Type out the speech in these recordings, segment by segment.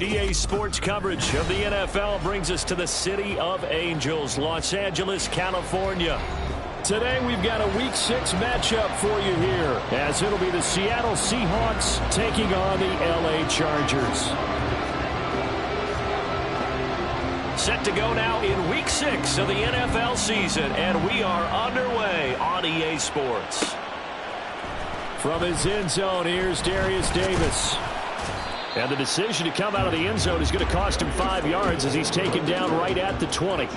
EA Sports coverage of the NFL brings us to the City of Angels, Los Angeles, California. Today we've got a Week 6 matchup for you here, as it'll be the Seattle Seahawks taking on the LA Chargers. Set to go now in Week 6 of the NFL season, and we are underway on EA Sports. From his end zone, here's Darius Davis. And the decision to come out of the end zone is going to cost him 5 yards as he's taken down right at the 20.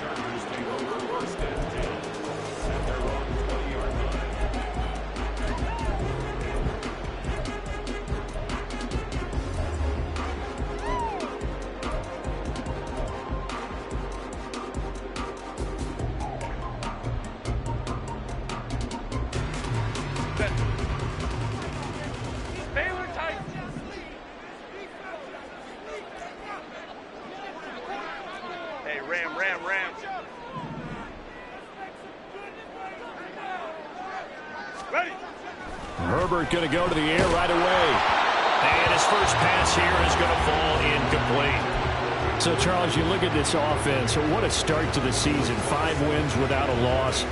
Herbert going to go to the air right away. And his first pass here is going to fall incomplete. So, Charles, you look at this offense. What a start to the season. 5 wins without a loss.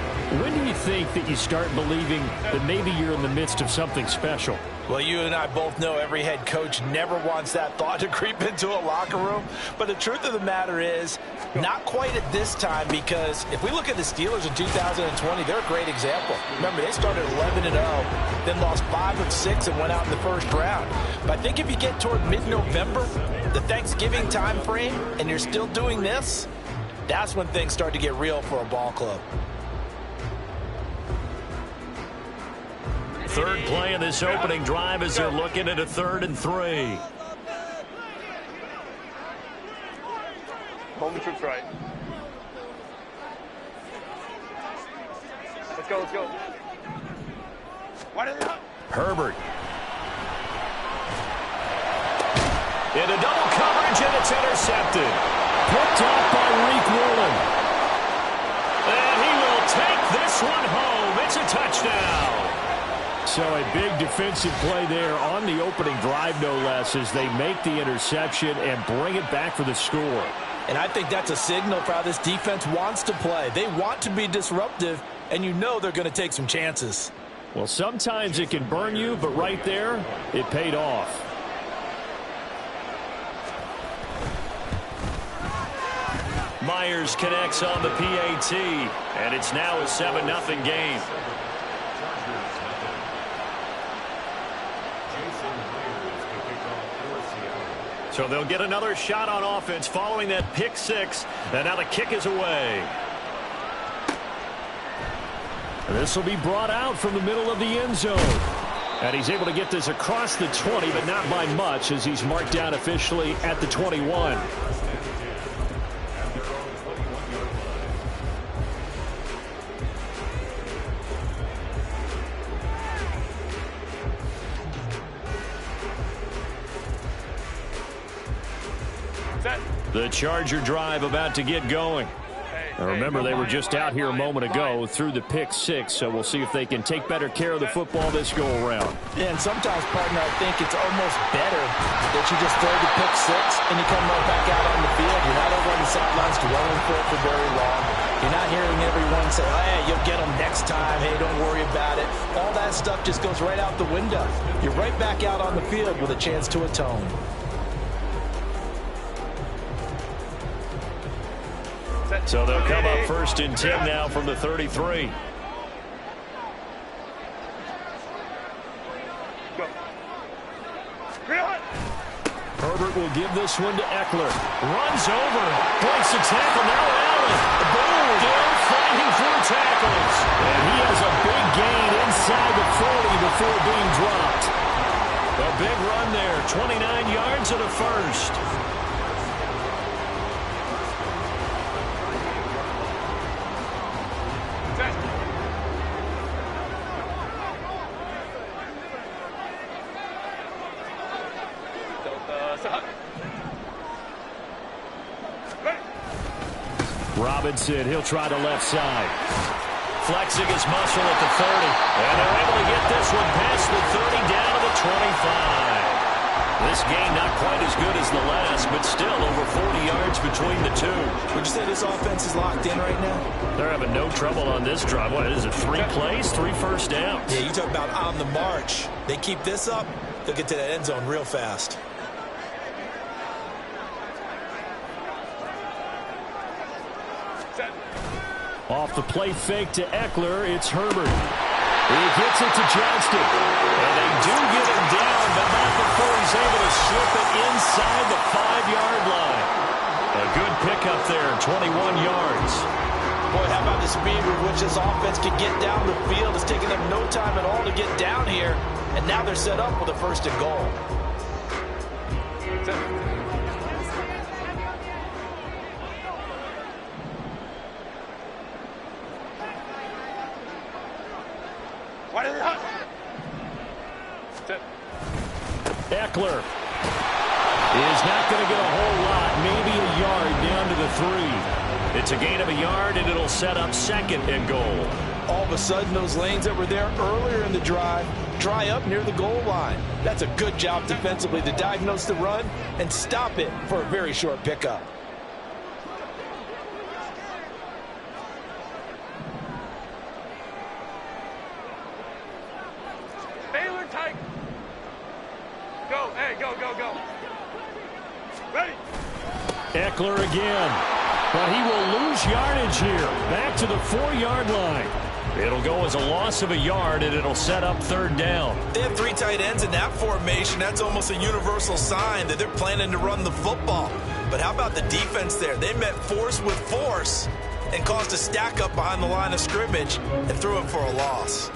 When do you think that you start believing that maybe you're in the midst of something special? Well, you and I both know every head coach never wants that thought to creep into a locker room. But the truth of the matter is, not quite at this time, because if we look at the Steelers in 2020, they're a great example. Remember, they started 11-0, then lost 5 of 6 and went out in the first round. But I think if you get toward mid-November, the Thanksgiving time frame, and you're still doing this, that's when things start to get real for a ball club. Third play of this opening drive as they're looking at a 3rd and 3. Home trips right. Let's go, let's go. Herbert. Into double coverage, and it's intercepted. Picked off by Reek Woolen. And he will take this one home. It's a touchdown. So a big defensive play there on the opening drive, no less, as they make the interception and bring it back for the score. And I think that's a signal for how this defense wants to play. They want to be disruptive, and you know they're going to take some chances. Well, sometimes it can burn you, but right there, it paid off. Myers connects on the PAT, and it's now a 7-0 game. So they'll get another shot on offense following that pick 6. And now the kick is away. This will be brought out from the middle of the end zone. And he's able to get this across the 20, but not by much, as he's marked down officially at the 21. The Charger drive about to get going. Now remember, they were just out here a moment ago through the pick 6, so we'll see if they can take better care of the football this go-around. Yeah, and sometimes, partner, I think it's almost better that you just throw the pick 6 and you come right back out on the field. You're not over on the sidelines dwelling for it for very long. You're not hearing everyone say, oh, hey, you'll get them next time. Hey, don't worry about it. All that stuff just goes right out the window. You're right back out on the field with a chance to atone. So they'll come up 1st and 10 now from the 33. Herbert will give this one to Eckler. Runs over. Breaks the tackle. Now Allen. Boom. Still fighting for tackles. And he has a big gain inside the 40 before being dropped. A big run there. 29 yards and a first. Robinson, he'll try the left side. Flexing his muscle at the 30. And they're able to get this one past the 30 down to the 25. This game not quite as good as the last, but between the two. Would you say this offense is locked in right now? They're having no trouble on this drive. What is it, 3 plays, 3 first downs? Yeah, you talk about on the march. They keep this up, they'll get to that end zone real fast. Off the play fake to Eckler, it's Herbert. He gets it to Johnston. And they do get him down, but not before he's able to slip it inside the 5-yard line. A good pickup there, 21 yards. Boy, how about the speed with which this offense can get down the field? It's taking them no time at all to get down here. And now they're set up with a 1st and goal. Eckler is not going to get a whole lot, maybe a yard down to the 3. It's a gain of a yard, and it'll set up 2nd and goal. All of a sudden, those lanes that were there earlier in the drive dry up near the goal line. That's a good job defensively to diagnose the run and stop it for a very short pickup. Eckler again, but he will lose yardage here. Back to the 4-yard line. It'll go as a loss of a yard, and it'll set up 3rd down. They have 3 tight ends in that formation. That's almost a universal sign that they're planning to run the football. But how about the defense there? They met force with force and caused a stack up behind the line of scrimmage and threw it for a loss.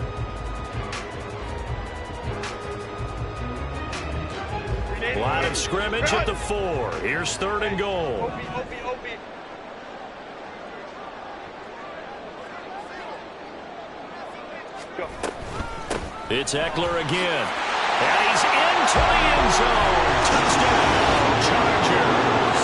Line of scrimmage at the 4. Here's 3rd and goal. It's Eckler again. And he's into the end zone. Touchdown, Chargers.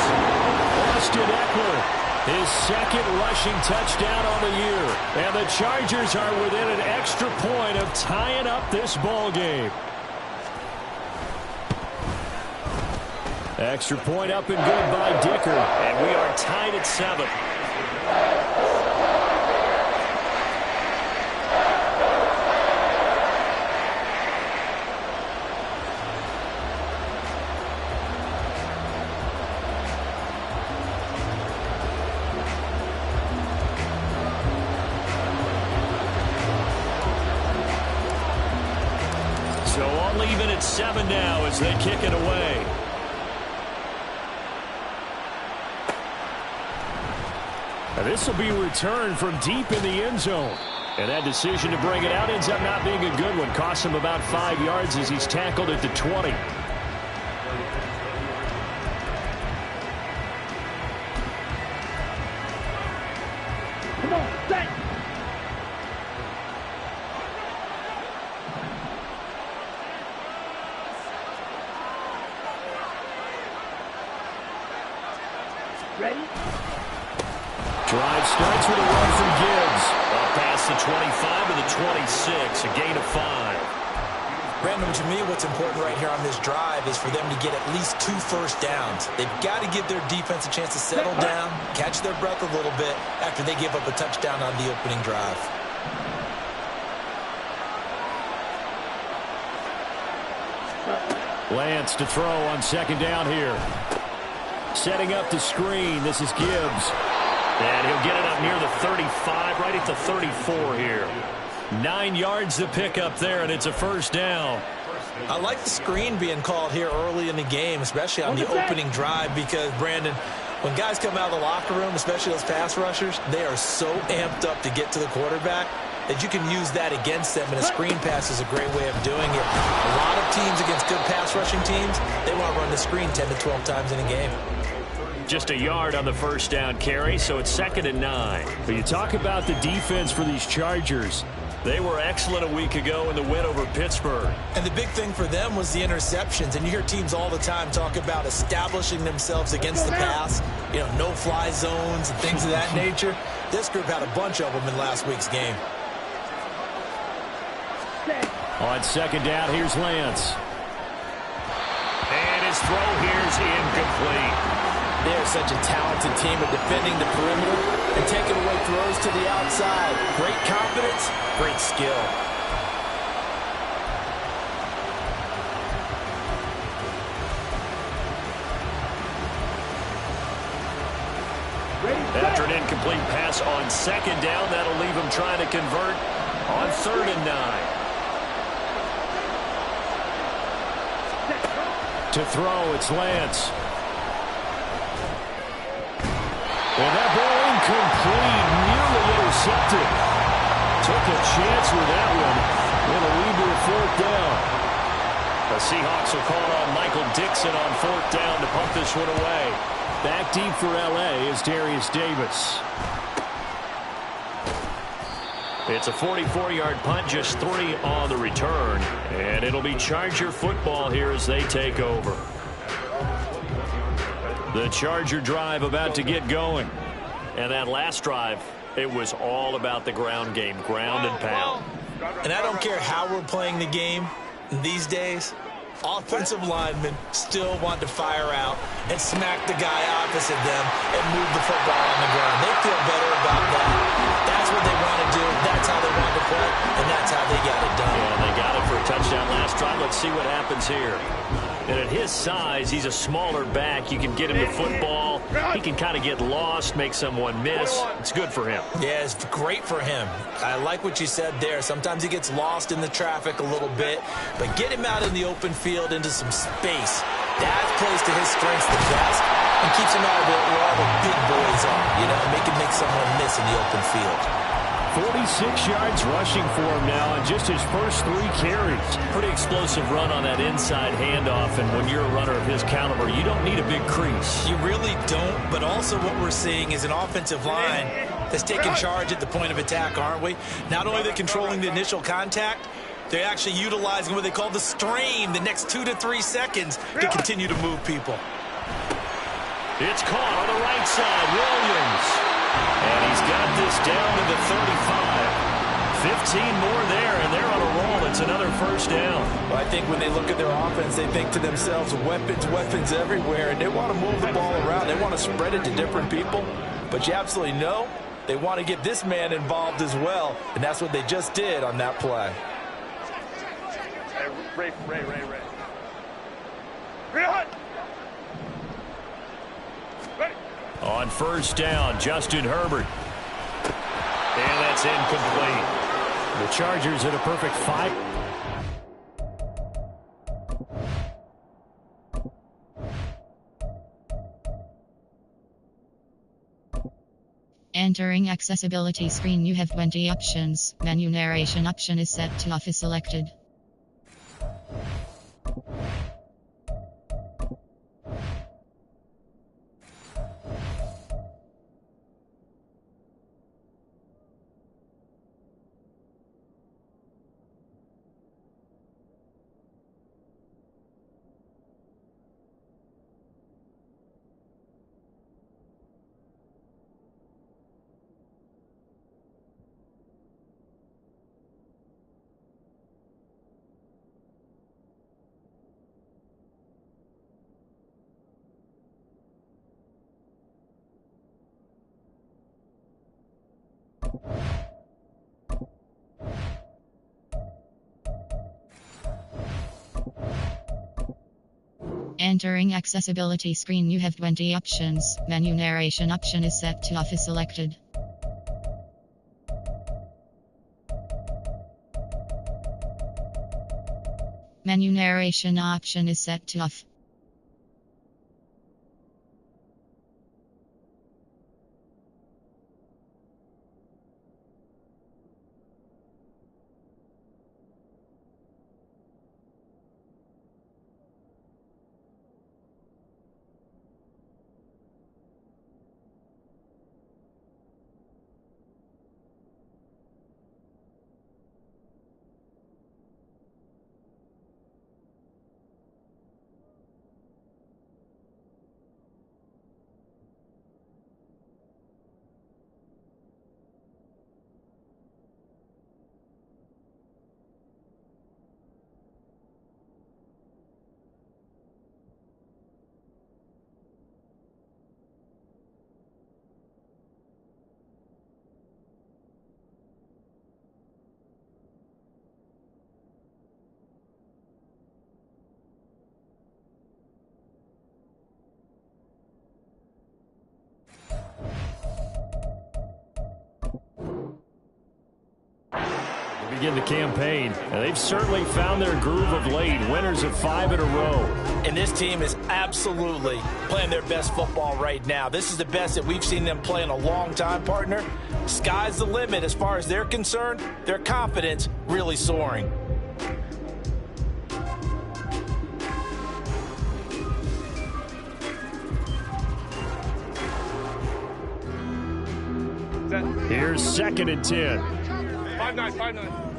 Austin Eckler, his 2nd rushing touchdown on the year. And the Chargers are within an extra point of tying up this ball game. Extra point up and good by Dicker. And we are tied at 7. So all even at 7 now as they kick it away. This will be returned from deep in the end zone. And that decision to bring it out ends up not being a good one. Costs him about 5 yards as he's tackled at the 20. Come on, stay. Ready? Drive starts with a run from Gibbs. Up past the 25 to the 26, a gain of 5. Brandon, to me, what's important right here on this drive is for them to get at least 2 first downs. They've got to give their defense a chance to settle down, catch their breath a little bit after they give up a touchdown on the opening drive. Lance to throw on 2nd down here. Setting up the screen. This is Gibbs. And he'll get it up near the 35, right at the 34 here. 9 yards to pick up there, and it's a 1st down. I like the screen being called here early in the game, especially on the opening drive, because, Brandon, when guys come out of the locker room, especially those pass rushers, they are so amped up to get to the quarterback that you can use that against them, and a screen pass is a great way of doing it. A lot of teams against good pass rushing teams, they want to run the screen 10 to 12 times in a game. Just a yard on the 1st down carry, so it's 2nd and 9. But you talk about the defense for these Chargers. They were excellent a week ago in the win over Pittsburgh. And the big thing for them was the interceptions. And you hear teams all the time talk about establishing themselves against the pass, you know, no-fly zones and things of that nature. This group had a bunch of them in last week's game. On 2nd down, here's Lance. And his throw here's incomplete. They are such a talented team at defending the perimeter and taking away throws to the outside. Great confidence, great skill. After an incomplete pass on second down, that'll leave him trying to convert on 3rd and 9. To throw, it's Lance. And that ball incomplete, nearly intercepted. Took a chance with that one. It'll lead to a 4th down. The Seahawks will call on Michael Dixon on 4th down to punt this one away. Back deep for L.A. is Darius Davis. It's a 44-yard punt, just 3 on the return. And it'll be Charger football here as they take over. The Charger drive about to get going. And that last drive, it was all about the ground game, ground and pound. And I don't care how we're playing the game these days, offensive linemen still want to fire out and smack the guy opposite them and move the football on the ground. They feel better about that. That's what they want to do. That's how they want to play, and that's how they got it done. Yeah, they got it for a touchdown last drive. Let's see what happens here. And at his size, he's a smaller back. You can get him the football. He can kind of get lost, make someone miss. It's good for him. Yeah, it's great for him. I like what you said there. Sometimes he gets lost in the traffic a little bit, but get him out in the open field into some space. That plays to his strengths the best and keeps him out of it where all the big boys are. You know, make someone miss in the open field. 46 yards rushing for him now in just his first 3 carries. Pretty explosive run on that inside handoff, and when you're a runner of his caliber, you don't need a big crease. You really don't, but also what we're seeing is an offensive line that's taking charge at the point of attack, aren't we? Not only are they controlling the initial contact, they're actually utilizing what they call the strain, the next 2 to 3 seconds, to continue to move people. It's caught on the right side, Williams. And he's got this down to the 35. 15 more there, and they're on a roll. It's another first down. Well, I think when they look at their offense, they think to themselves, weapons everywhere, and they want to move the ball around. They want to spread it to different people. But you absolutely know they want to get this man involved as well, and that's what they just did on that play. Ray. On first down, Justin Herbert. And that's incomplete. The Chargers at a perfect 5. Entering accessibility screen, you have 20 options. Menu narration option is set to off is selected. Entering accessibility screen, you have 20 options. Menu narration option is set to off is selected. Menu narration option is set to off. begin the campaign. And they've certainly found their groove of late, winners of 5 in a row. And this team is absolutely playing their best football right now. This is the best that we've seen them play in a long time, partner. Sky's the limit as far as they're concerned. Their confidence really soaring. Here's 2nd and 10. 5-9, 5-9.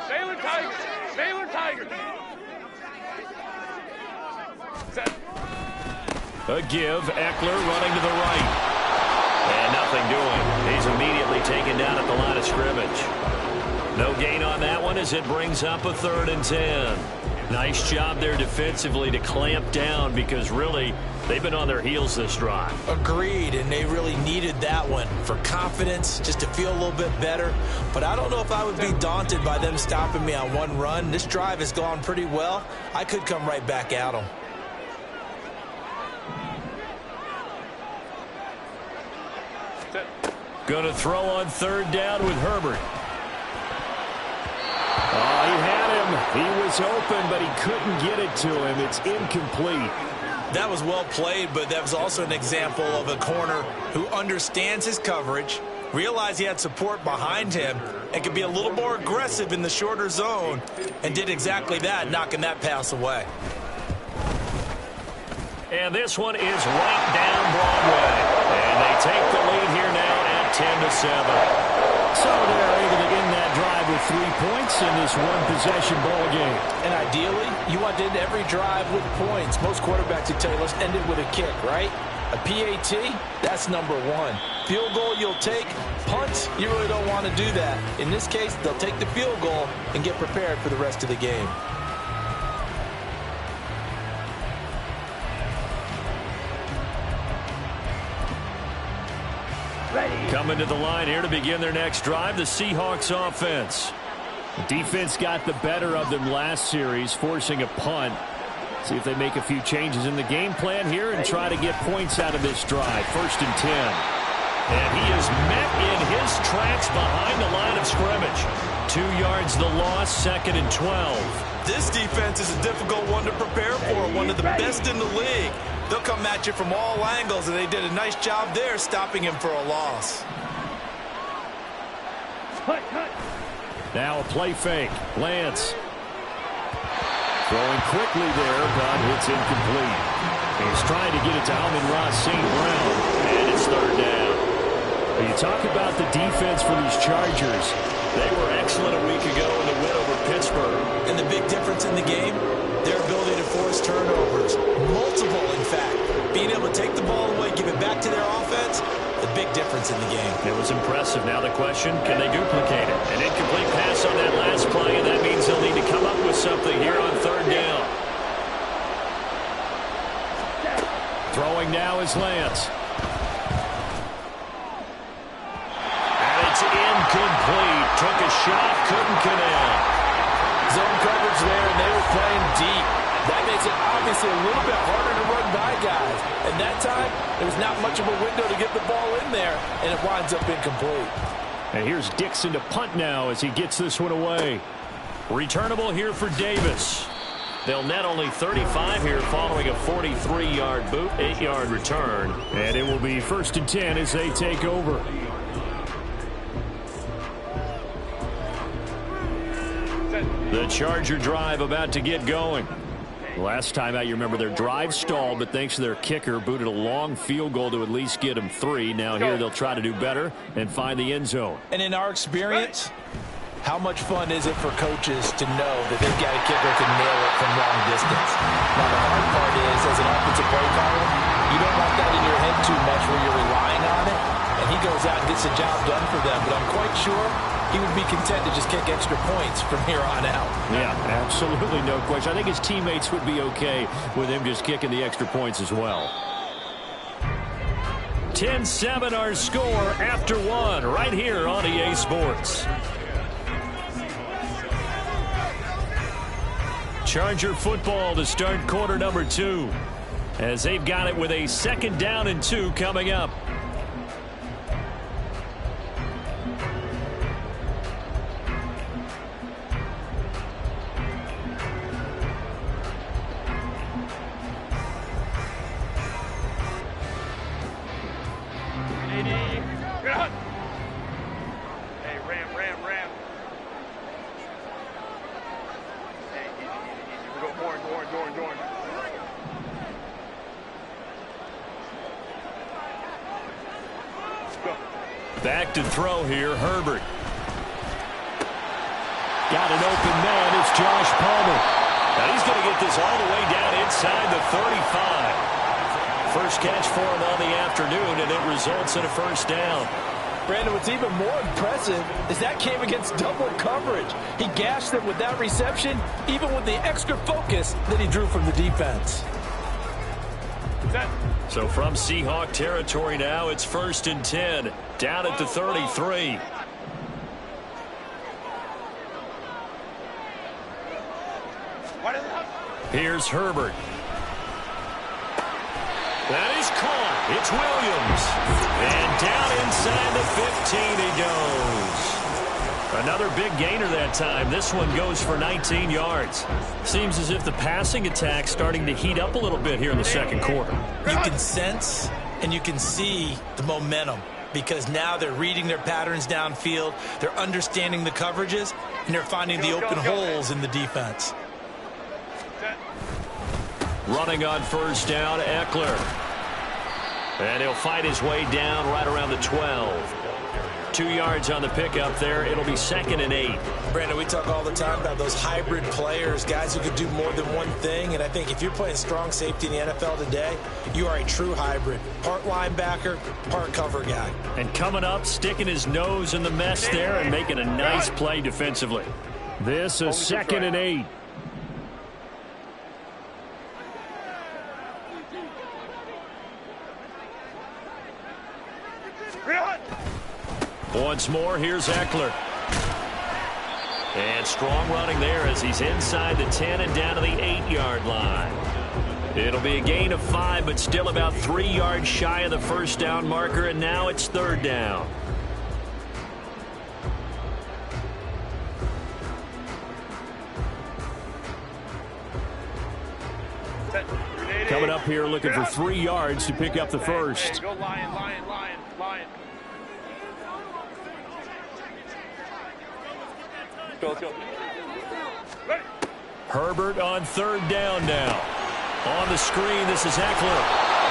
Baylor Tigers. Baylor Tigers. Set. A give. Eckler running to the right. And nothing doing. He's immediately taken down at the line of scrimmage. No gain on that one as it brings up a 3rd and 10. Nice job there defensively to clamp down because really they've been on their heels this drive. Agreed, and they really needed that one for confidence, just to feel a little bit better. But I don't know if I would be daunted by them stopping me on one run. This drive has gone pretty well. I could come right back at them. Going to throw on 3rd down with Herbert. Oh, he had him. He was open, but he couldn't get it to him. It's incomplete. That was well played, but that was also an example of a corner who understands his coverage, realized he had support behind him, and could be a little more aggressive in the shorter zone, and did exactly that, knocking that pass away. And this one is right down Broadway. And they take the lead here now at 10-7. So they're able to end that drive with 3 points in this one-possession ball game. And ideally, you want to end every drive with points. Most quarterbacks would tell you, let's end it with a kick, right? A PAT, that's number 1. Field goal you'll take. Punt, you really don't want to do that. In this case, they'll take the field goal and get prepared for the rest of the game. Coming to the line here to begin their next drive, the Seahawks offense. The defense got the better of them last series, forcing a punt. See if they make a few changes in the game plan here and try to get points out of this drive. 1st and 10. And he is met in his tracks behind the line of scrimmage. 2 yards the loss, 2nd and 12. This defense is a difficult one to prepare for, one of the best in the league. They'll come at you from all angles, and they did a nice job there stopping him for a loss. Now a play fake. Lance. Throwing quickly there, but it's incomplete. He's trying to get it to Amon-Ra St. Brown, and it's 3rd down. When you talk about the defense for these Chargers, they were excellent a week ago in the win over Pittsburgh. And the big difference in the game, their ability to force turnovers. Multiple, in fact. Being able to take the ball away, give it back to their offense, the big difference in the game. It was impressive. Now the question, can they duplicate it? An incomplete pass on that last play, and that means they'll need to come up with something here on 3rd down. Throwing now is Lance. And it's incomplete. Took a shot, couldn't connect. Zone coverage there, and they were playing deep. That makes it obviously a little bit harder to run by guys. And that time, there was not much of a window to get the ball in there, and it winds up incomplete. And here's Dixon to punt now as he gets this one away. Returnable here for Davis. They'll net only 35 here following a 43-yard boot, 8-yard return. And it will be 1st and 10 as they take over. The Charger drive about to get going. Last time out, you remember their drive stalled, but thanks to their kicker, booted a long field goal to at least get them 3. Now here they'll try to do better and find the end zone. And in our experience, how much fun is it for coaches to know that they've got a kicker who can nail it from long distance? Now, the hard part is, as an offensive play caller, you don't want that in your head too much where you're relying on it, and he goes out and gets the job done for them. But I'm quite sure he would be content to just kick extra points from here on out. Yeah, absolutely no question. I think his teammates would be okay with him just kicking the extra points as well. 10-7 our score after 1 right here on EA Sports. Charger football to start quarter number 2 as they've got it with a 2nd down and 2 coming up. Orange. Go. Back to throw here, Herbert. Got an open man. It's Josh Palmer. Now he's going to get this all the way down inside the 35. First catch for him on the afternoon, and it results in a first down. Brandon, what's even more impressive is that came against double coverage. He gashed them with that reception, even with the extra focus that he drew from the defense. So from Seahawk territory now, it's 1st and 10, down at the 33. Here's Herbert. That is caught. It's Williams. And down inside the 15 he goes. Another big gainer that time. This one goes for 19 yards. Seems as if the passing attack's starting to heat up a little bit here in the second quarter. You can sense and you can see the momentum because now they're reading their patterns downfield. They're understanding the coverages, and they're finding the open holes in the defense. Running on first down, Eckler. And he'll fight his way down right around the 12. 2 yards on the pickup there. It'll be 2nd and 8. Brandon, we talk all the time about those hybrid players, guys who could do more than one thing. And I think if you're playing strong safety in the NFL today, you are a true hybrid. Part linebacker, part cover guy. And coming up, sticking his nose in the mess there and making a nice play defensively. This is 2nd and 8. Once more, here's Eckler. And strong running there as he's inside the 10 and down to the 8-yard line. It'll be a gain of 5, but still about 3 yards shy of the first down marker, and now it's 3rd down. Coming up here looking for 3 yards to pick up the first. Go Lion. Let's go. Ready. Herbert on 3rd down now. On the screen, this is Eckler.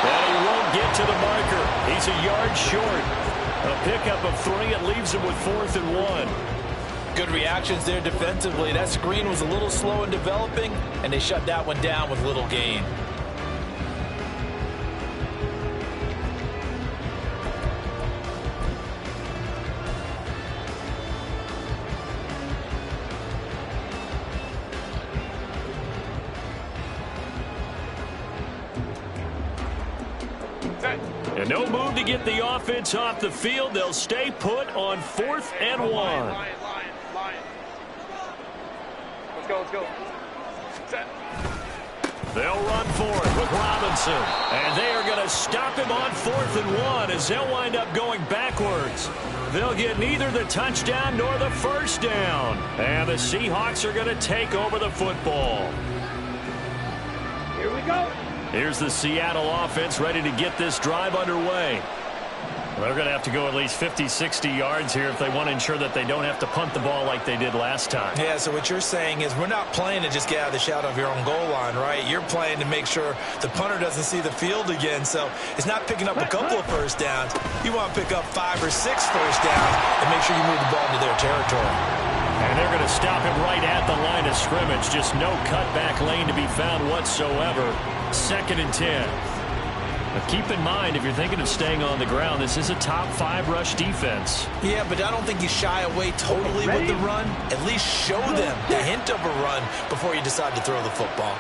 And he won't get to the marker. He's a yard short. A pickup of 3. It leaves him with 4th and 1. Good reactions there defensively. That screen was a little slow in developing, and they shut that one down with little gain. And no move to get the offense off the field. They'll stay put on 4th and 1. Lion. Let's go. Set. They'll run for it with Robinson. And they are going to stop him on 4th and 1 as they'll wind up going backwards. They'll get neither the touchdown nor the first down. And the Seahawks are going to take over the football. Here we go. Here's the Seattle offense ready to get this drive underway. They're going to have to go at least 50, 60 yards here if they want to ensure that they don't have to punt the ball like they did last time. Yeah, so what you're saying is we're not playing to just get out of the shadow of your own goal line, right? You're playing to make sure the punter doesn't see the field again. So it's not picking up a couple of first downs. You want to pick up 5 or 6 first downs and make sure you move the ball into their territory. And they're going to stop him right at the line of scrimmage. Just no cutback lane to be found whatsoever. 2nd and 10. But keep in mind, if you're thinking of staying on the ground, this is a top 5 rush defense. Yeah, but I don't think you shy away totally with the run. At least show them the hint of a run before you decide to throw the football.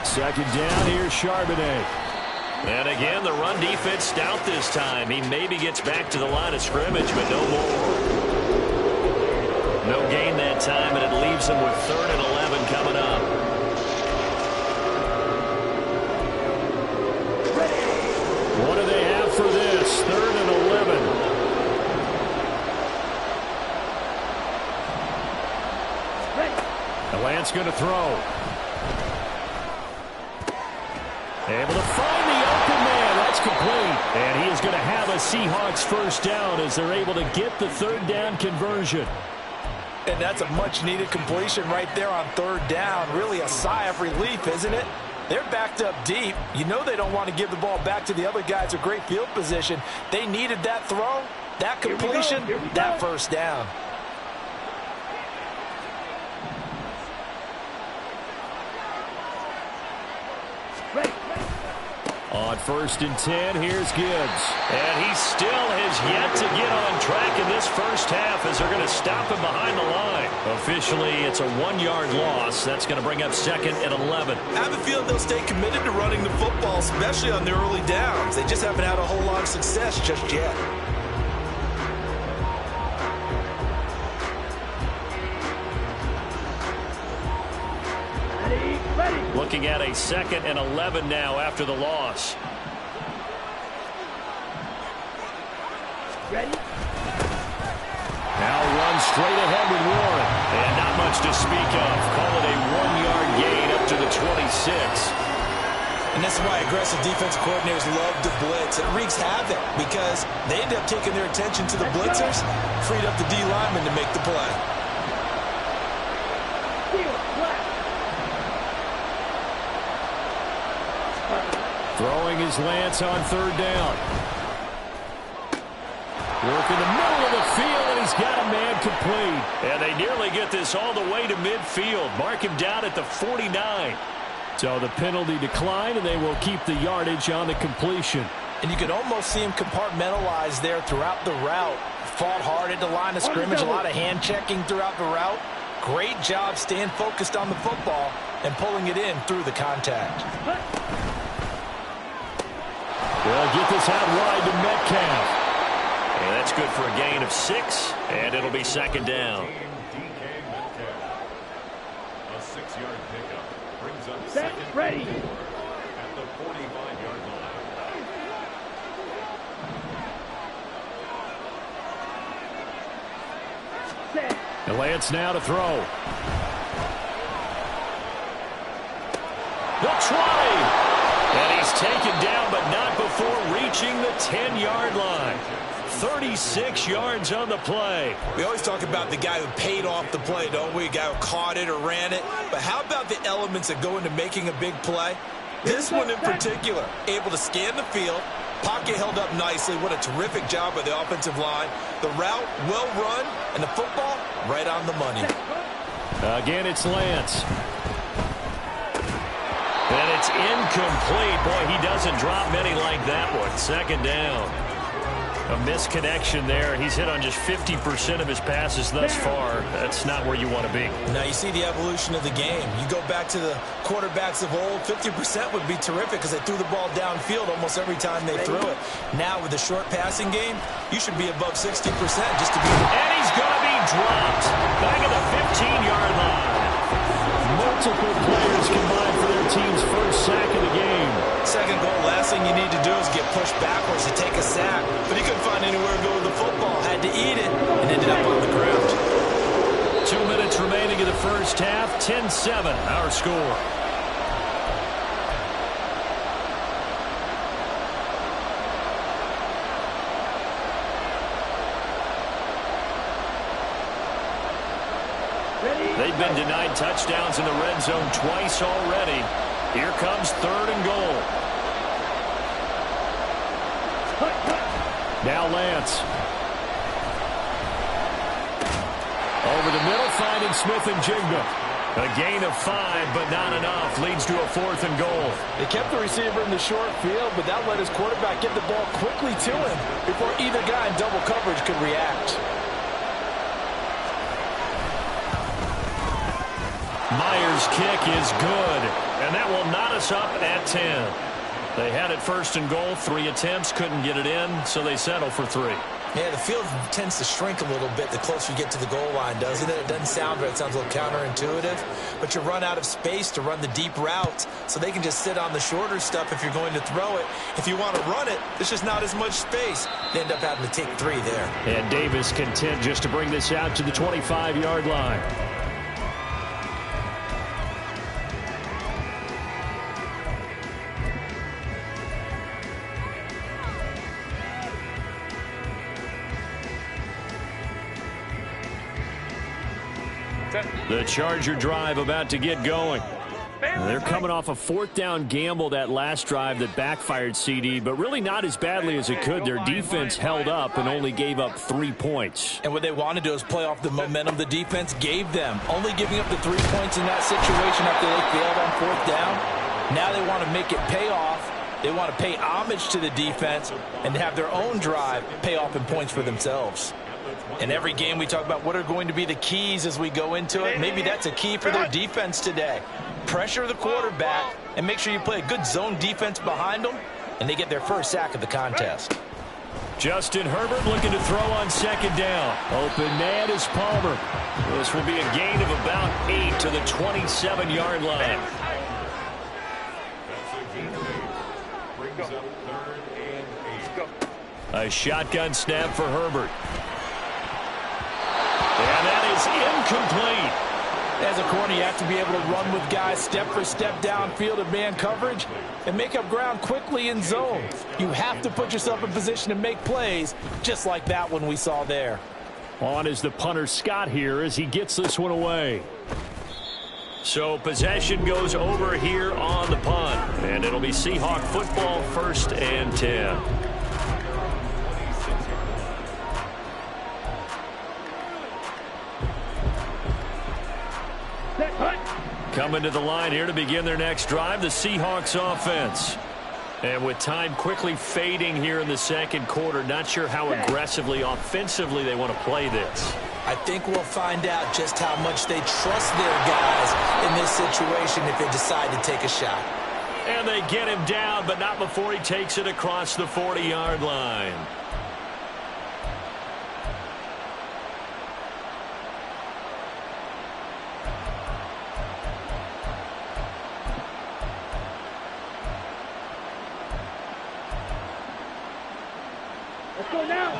Second down, here's Charbonnet. And again, the run defense stout this time. He maybe gets back to the line of scrimmage, but no more. No gain that time, and it leaves him with 3rd and 11 coming up. What do they have for this? 3rd and 11. The Lance going to throw. Able to find the open man. That's complete. And he is is going to have a Seahawks first down as they're able to get the third down conversion. And that's a much-needed completion right there on third down. Really a sigh of relief, isn't it? They're backed up deep. You know they don't want to give the ball back to the other guys. A great field position. They needed that throw, that completion, that first down. On 1st and 10, here's Gibbs. And he still has yet to get on track in this first half as they're going to stop him behind the line. Officially, it's a 1-yard loss. That's going to bring up 2nd and 11. I have a feeling they'll stay committed to running the football, especially on the early downs. They just haven't had a whole lot of success just yet. Looking at a 2nd and 11 now after the loss. Ready? Now run straight ahead with Warren. And not much to speak of. Call it a 1-yard gain up to the 26. And that's why aggressive defensive coordinators love to blitz. It wreaks havoc because they end up taking their attention to the blitzers, freed up the D lineman to make the play. Throwing is Lance on 3rd down. Work in the middle of the field, and he's got a man complete. And they nearly get this all the way to midfield. Mark him down at the 49. So the penalty declined, and they will keep the yardage on the completion. And you could almost see him compartmentalize there throughout the route. Fought hard at the line of scrimmage, a lot of hand checking throughout the route. Great job staying focused on the football and pulling it in through the contact. They'll get this out wide to Metcalf. And that's good for a gain of 6, and it'll be 2nd down. A 6-yard pickup brings up Set, 2nd ready. at the 45-yard line. Set. And Lance now to throw. They'll try. And he's taken down, but not before reaching the 10-yard line. 36 yards on the play. We always talk about the guy who paid off the play, don't we? A guy who caught it or ran it. But how about the elements that go into making a big play? This one in particular, able to scan the field, pocket held up nicely. What a terrific job by the offensive line. The route, well run, and the football, right on the money. Again, it's Lance. And it's incomplete. Boy, he doesn't drop many like that one. 2nd down. A misconnection there. He's hit on just 50% of his passes thus far. That's not where you want to be. Now you see the evolution of the game. You go back to the quarterbacks of old, 50% would be terrific because they threw the ball downfield almost every time they threw it. Now with the short passing game, you should be above 60% just to be. And he's going to be dropped. Back at the 15-yard line. Multiple players combined for their team's first sack of the game. 2nd goal, last thing you need to do is get pushed backwards to take a sack. But he couldn't find anywhere to go with the football. Had to eat it and ended up on the ground. 2 minutes remaining in the first half. 10-7, our score. They've been denied touchdowns in the red zone twice already. Here comes 3rd and goal. Now Lance. Over the middle, finding Smith and Jigba. A gain of 5, but not enough. Leads to a 4th and goal. They kept the receiver in the short field, but that let his quarterback get the ball quickly to him before either guy in double coverage could react. Myers' kick is good, and that will knot us up at 10. They had it 1st and goal, 3 attempts, couldn't get it in, so they settle for 3. Yeah, the field tends to shrink a little bit the closer you get to the goal line, doesn't it? It doesn't sound right. It sounds a little counterintuitive. But you run out of space to run the deep routes, so they can just sit on the shorter stuff if you're going to throw it. If you want to run it, there's just not as much space. They end up having to take 3 there. And Davis content just to bring this out to the 25-yard line. The Charger drive about to get going. They're coming off a fourth down gamble that last drive that backfired, CD, but really not as badly as it could. Their defense held up and only gave up 3 points. And what they want to do is play off the momentum the defense gave them. Only giving up the 3 points in that situation after they failed on fourth down. Now they want to make it pay off. They want to pay homage to the defense and have their own drive pay off in points for themselves. In every game we talk about what are going to be the keys as we go into it. Maybe that's a key for their defense today. Pressure the quarterback and make sure you play a good zone defense behind them, and they get their first sack of the contest. Justin Herbert looking to throw on second down. Open man is Palmer. This will be a gain of about 8 to the 27-yard line. Brings up 3rd and 8. A shotgun snap for Herbert. And that is incomplete. As a corner, you have to be able to run with guys step for step downfield in man coverage and make up ground quickly in zone. You have to put yourself in position to make plays, just like that one we saw there. On is the punter Scott here as he gets this one away. So possession goes over here on the punt, and it'll be Seahawk football, 1st and 10. Coming to the line here to begin their next drive, the Seahawks offense. And with time quickly fading here in the second quarter, not sure how aggressively, offensively they want to play this. I think we'll find out just how much they trust their guys in this situation if they decide to take a shot. And they get him down, but not before he takes it across the 40-yard line.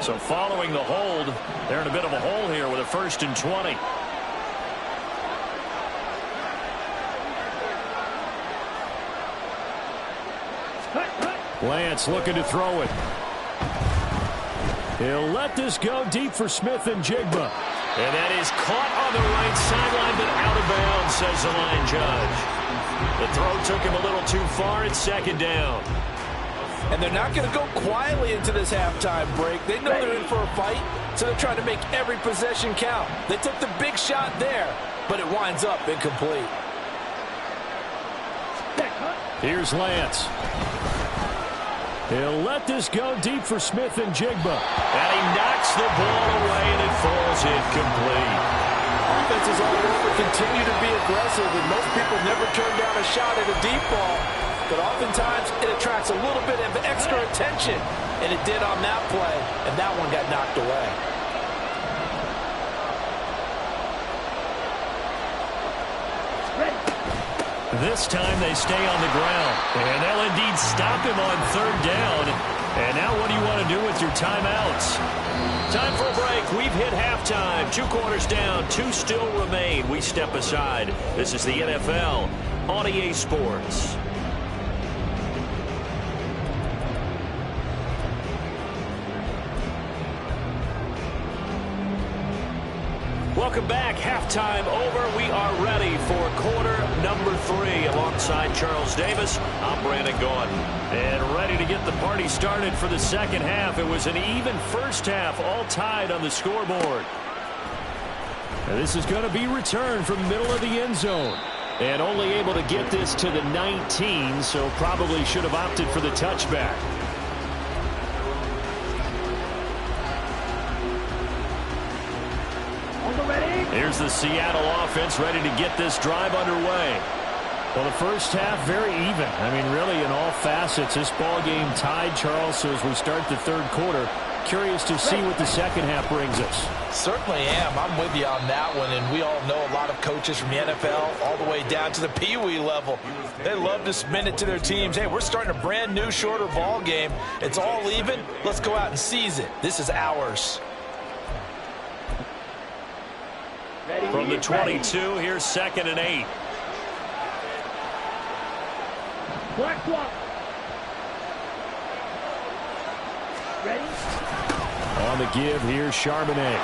So following the hold, they're in a bit of a hole here with a 1st and 20. Lance looking to throw it. He'll let this go deep for Smith and Jigba. And that is caught on the right sideline, but out of bounds, says the line judge. The throw took him a little too far. It's 2nd down. And they're not going to go quietly into this halftime break. They know they're in for a fight, so they're trying to make every possession count. They took the big shot there, but it winds up incomplete. Here's Lance. He'll let this go deep for Smith and Jigba. And he knocks the ball away, and it falls incomplete. Offenses all over continue to be aggressive, and most people never turn down a shot at a deep ball. But oftentimes it attracts a little bit of extra attention, and it did on that play, and that one got knocked away. This time they stay on the ground, and they'll indeed stop him on 3rd down. And now what do you want to do with your timeouts? Time for a break. We've hit halftime. 2 quarters down, 2 still remain. We step aside. This is the NFL on EA Sports. Welcome back. Halftime over. We are ready for quarter number 3. Alongside Charles Davis, I'm Brandon Gordon. And ready to get the party started for the second half. It was an even first half, all tied on the scoreboard. And this is going to be returned from the middle of the end zone. And only able to get this to the 19, so probably should have opted for the touchback. Here's the Seattle offense ready to get this drive underway. Well, the first half very even. I mean, really in all facets, this ball game tied, Charles. So as we start the 3rd quarter, curious to see what the second half brings us. Certainly am. I'm with you on that one. And we all know a lot of coaches from the NFL all the way down to the Pee-wee level. They love to submit it to their teams. Hey, we're starting a brand new, shorter ball game. It's all even. Let's go out and seize it. This is ours. From the 22, here's 2nd and 8. Black block. Ready? On the give, here's Charbonnet.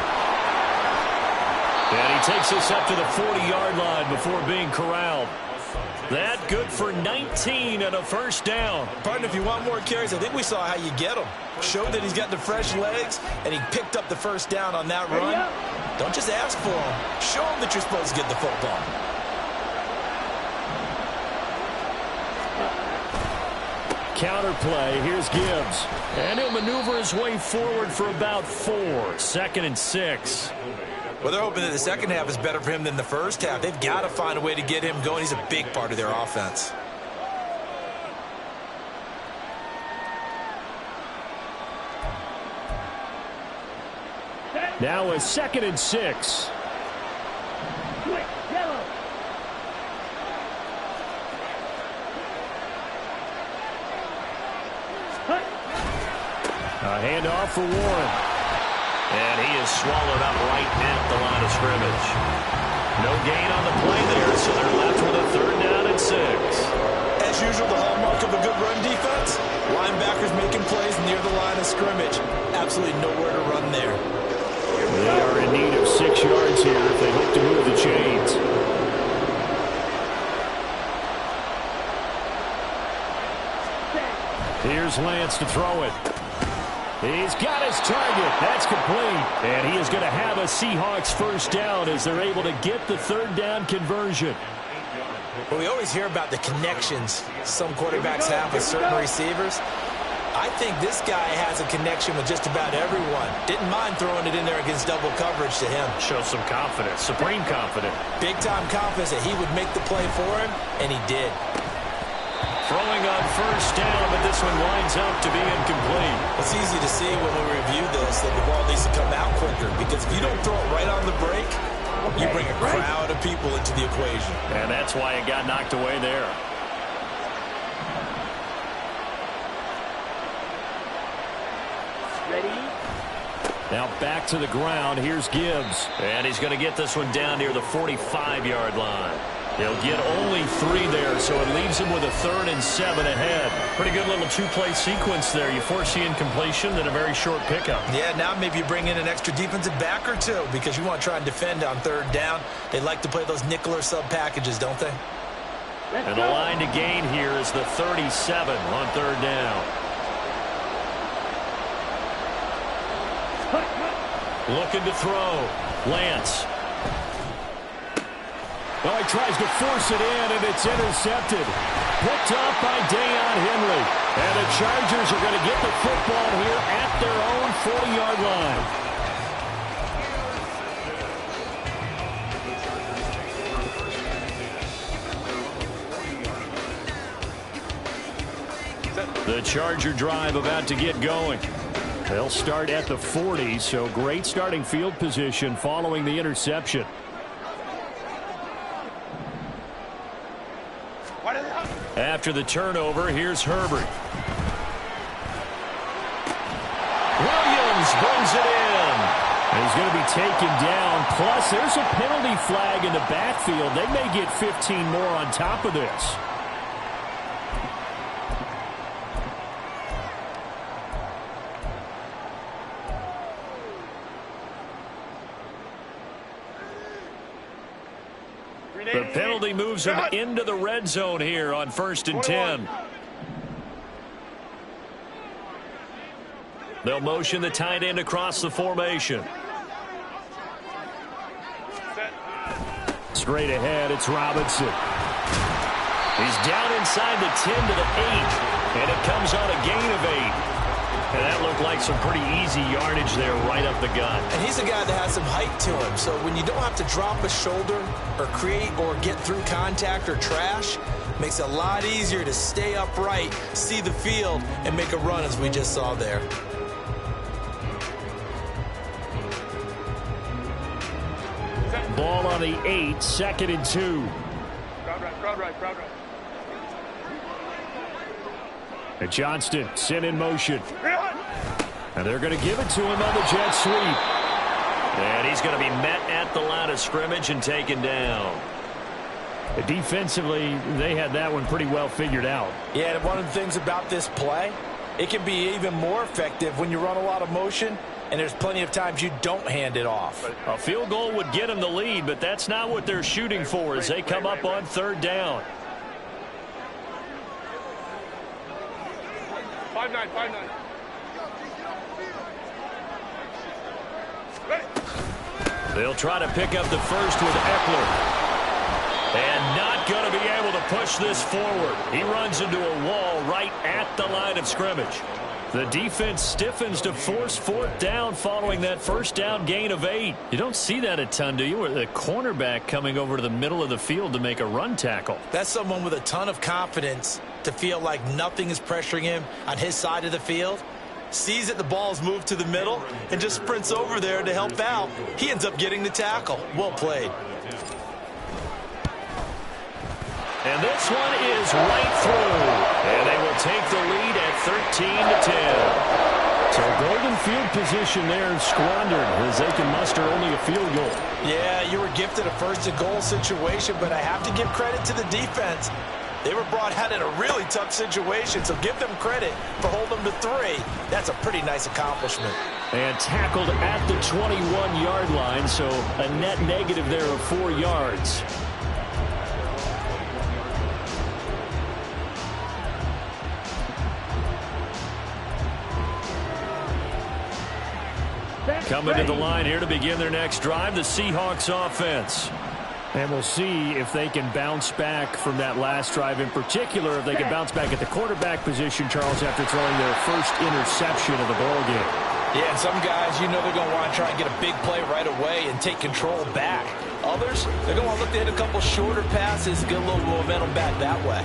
And he takes us up to the 40-yard line before being corralled. That good for 19 and a first down. Partner, if you want more carries, I think we saw how you get him. Showed that he's got the fresh legs, and he picked up the first down on that run. Don't just ask for him. Show him that you're supposed to get the football. Counter play. Here's Gibbs. And he'll maneuver his way forward for about 4. 2nd and 6. Well, they're hoping that the second half is better for him than the first half. They've got to find a way to get him going. He's a big part of their offense. Now a 2nd and 6. A handoff for Warren. And he is swallowed up right at the line of scrimmage. No gain on the play there, so they're left with a 3rd down and 6. As usual, the hallmark of a good run defense, linebackers making plays near the line of scrimmage. Absolutely nowhere to run there. They are in need of 6 yards here if they hope to move the chains. Here's Lance to throw it. He's got his target. That's complete. And he is going to have a Seahawks first down as they're able to get the 3rd down conversion. Well, we always hear about the connections some quarterbacks have with certain receivers. I think this guy has a connection with just about everyone. Didn't mind throwing it in there against double coverage to him. Shows some confidence, supreme confidence. Big-time confidence that he would make the play for him, and he did. Throwing on first down, but this one winds up to be incomplete. It's easy to see when we review this that the ball needs to come out quicker, because if you don't throw it right on the break, you bring a crowd of people into the equation. And that's why it got knocked away there. Ready? Now back to the ground. Here's Gibbs. And he's going to get this one down near the 45-yard line. He'll get only 3 there, so it leaves him with a 3rd and 7 ahead. Pretty good little 2-play sequence there. You force the incompletion, then a very short pickup. Yeah, now maybe you bring in an extra defensive back or 2 because you want to try and defend on 3rd down. They like to play those nickel or sub packages, don't they? And the line to gain here is the 37 on 3rd down. Looking to throw. Lance. Oh, he tries to force it in, and it's intercepted. Picked off by Deion Henry. And the Chargers are going to get the football here at their own 40-yard line. The Charger drive about to get going. They'll start at the 40, so great starting field position following the interception. After the turnover, here's Herbert. Williams brings it in. And he's going to be taken down. Plus, there's a penalty flag in the backfield. They may get 15 more on top of this. The penalty moves him into the red zone here on 1st and 10. They'll motion the tight end across the formation. Straight ahead, it's Robinson. He's down inside the 10 to the 8, and it comes on a gain of 8. And that looked like some pretty easy yardage there right up the gut. And he's a guy that has some height to him. So when you don't have to drop a shoulder or create or get through contact or trash, makes it a lot easier to stay upright, see the field, and make a run as we just saw there. Ball on the 8, 2nd and 2. Crowd right. And Johnston sent in motion. And they're going to give it to him on the jet sweep. And he's going to be met at the line of scrimmage and taken down. Defensively, they had that one pretty well figured out. Yeah, and one of the things about this play, it can be even more effective when you run a lot of motion and there's plenty of times you don't hand it off. A field goal would get them the lead, but that's not what they're shooting for as they come up on third down. 5-9, 5-9. They'll try to pick up the first with Eckler. And not going to be able to push this forward. He runs into a wall right at the line of scrimmage. The defense stiffens to force fourth down following that first down gain of 8. You don't see that a ton, do you? With the cornerback coming over to the middle of the field to make a run tackle. That's someone with a ton of confidence to feel like nothing is pressuring him on his side of the field. Sees that the ball's moved to the middle and just sprints over there to help out. He ends up getting the tackle. Well played. And this one is right through. And they will take the lead at 13-10. So golden field position there squandered as they can muster only a field goal. Yeah, you were gifted a first-and-goal situation, but I have to give credit to the defense. They were brought out in a really tough situation, so give them credit for holding them to 3. That's a pretty nice accomplishment. And tackled at the 21-yard line, so a net negative there of 4 yards. Coming to the line here to begin their next drive, the Seahawks offense. And we'll see if they can bounce back from that last drive, in particular if they can bounce back at the quarterback position, Charles, after throwing their first interception of the ballgame. Yeah, and some guys, you know they're going to want to try and get a big play right away and take control back. Others, they're going to want to look to hit a couple shorter passes, get a little momentum back that way.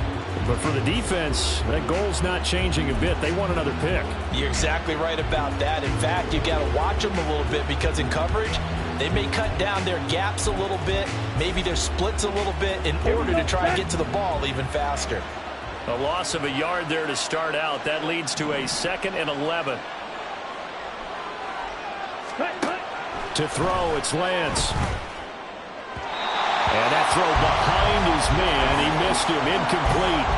But for the defense, that goal's not changing a bit. They want another pick. You're exactly right about that. In fact, you've got to watch them a little bit because in coverage, they may cut down their gaps a little bit, maybe their splits a little bit in order to try and get to the ball even faster. A loss of a yard there to start out. That leads to a 2nd and 11. To throw, it's Lance. And that throw behind his man, he missed him, incomplete.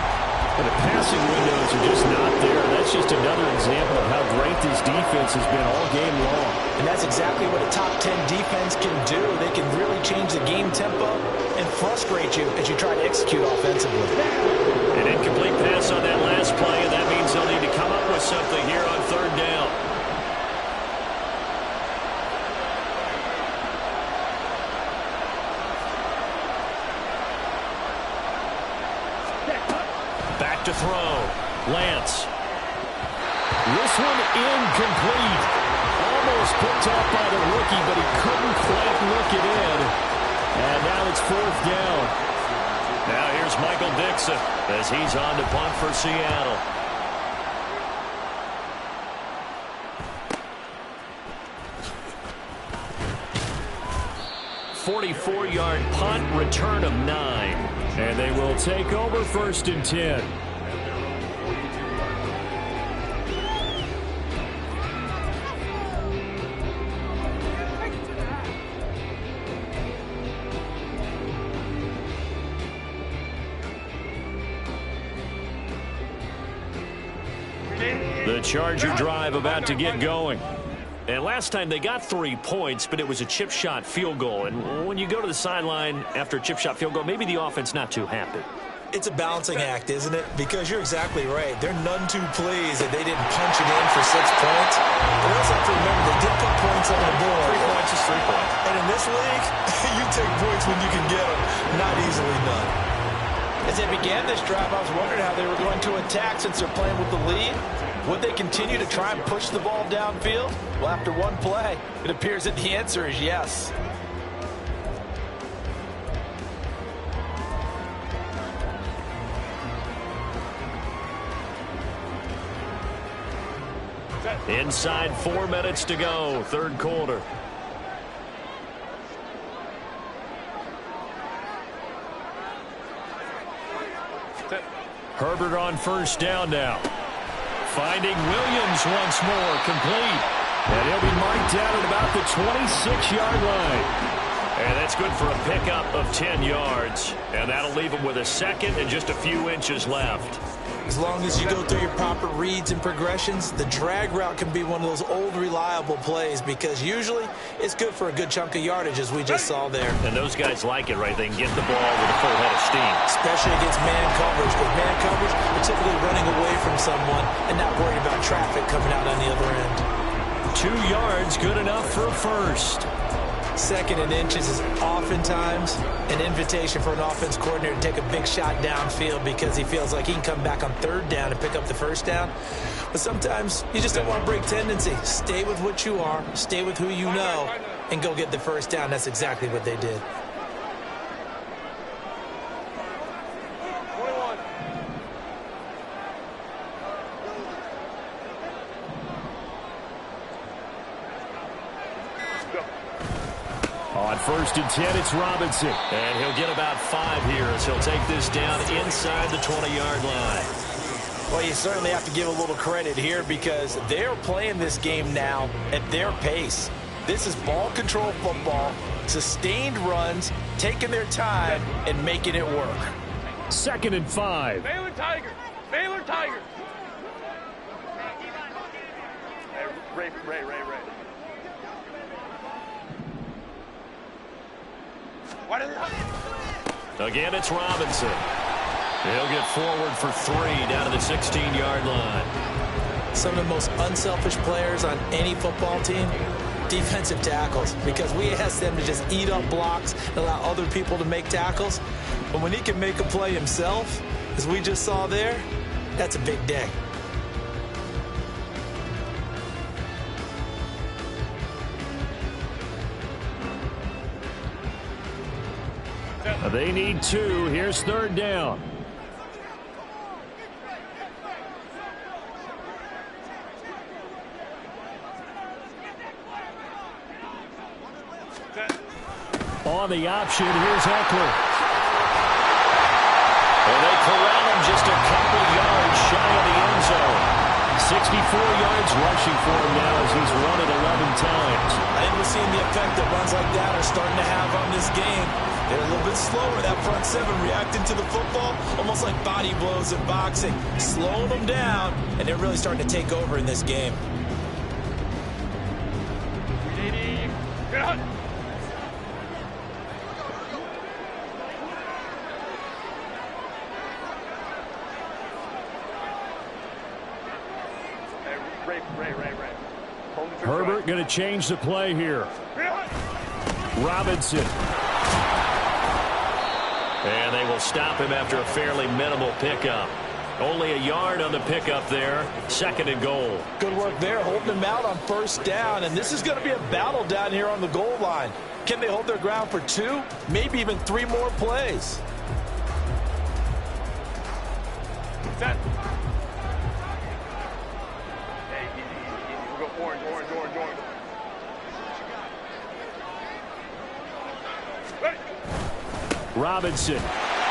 But the passing windows are just not there. That's just another example of how great this defense has been all game long. And that's exactly what a top 10 defense can do. They can really change the game tempo and frustrate you as you try to execute offensively. An incomplete pass on that last play, and that means they'll need to come up with something here on third down. Back to throw. Lance. This one incomplete. Almost picked off by the rookie, but he couldn't quite look it in. And now it's fourth down. Now here's Michael Dixon as he's on to punt for Seattle. .44-yard punt, return of 9. And they will take over 1st and 10. The Charger drive about to get going. And last time they got 3 points, but it was a chip shot field goal. And when you go to the sideline after a chip shot field goal, maybe the offense not too happy. It's a balancing act, isn't it? Because you're exactly right. They're none too pleased that they didn't punch it in for 6 points. But we also have to remember they did put points on the board. 3 points is 3 points. And in this league, you take points when you can get them. Not easily done. As they began this drive, I was wondering how they were going to attack since they're playing with the lead. Would they continue to try and push the ball downfield? Well, after one play, it appears that the answer is yes. Inside 4 minutes to go, third quarter. Herbert on first down now. Finding Williams once more, complete. And he'll be marked down at about the 26-yard line. And that's good for a pickup of 10 yards. And that'll leave him with a 2nd and just a few inches left. As long as you go through your proper reads and progressions, the drag route can be one of those old reliable plays because usually it's good for a good chunk of yardage, as we just saw there. And those guys like it, right? They can get the ball with a full head of steam. Especially against man coverage. With man coverage, you're typically running away from someone and not worried about traffic coming out on the other end. 2 yards, good enough for a first. 2nd and inches is oftentimes an invitation for an offense coordinator to take a big shot downfield because he feels like he can come back on 3rd down and pick up the 1st down. But sometimes you just don't want to break tendency. Stay with what you are, stay with who you know, and go get the 1st down. That's exactly what they did. On 1st and 10, it's Robinson. And he'll get about 5 here as he'll take this down inside the 20-yard line. Well, you certainly have to give a little credit here because they're playing this game now at their pace. This is ball control football, sustained runs, taking their time, and making it work. 2nd and 5. Baylor Tigers! Baylor Tigers! Hey, Ray. Again, it's Robinson. He'll get forward for 3 down to the 16-yard line. Some of the most unselfish players on any football team, defensive tackles, because we ask them to just eat up blocks and allow other people to make tackles. But when he can make a play himself, as we just saw there, that's a big day. They need 2. Here's 3rd down. On the option, here's Eckler. And they corral him just a couple yards shy of the end zone. 64 yards rushing for him now as he's run it 11 times. I think we're seeing the effect that runs like that are starting to have on this game. They're a little bit slower, that front 7 reacting to the football, almost like body blows in boxing, slowing them down, and they're really starting to take over in this game. Ray. Herbert going to change the play here. Robinson. And they will stop him after a fairly minimal pickup. Only a yard on the pickup there. 2nd and goal. Good work there, holding him out on 1st down. And this is going to be a battle down here on the goal line. Can they hold their ground for 2, maybe even 3 more plays? Set. Hey, easy. We'll go orange. Ready. Robinson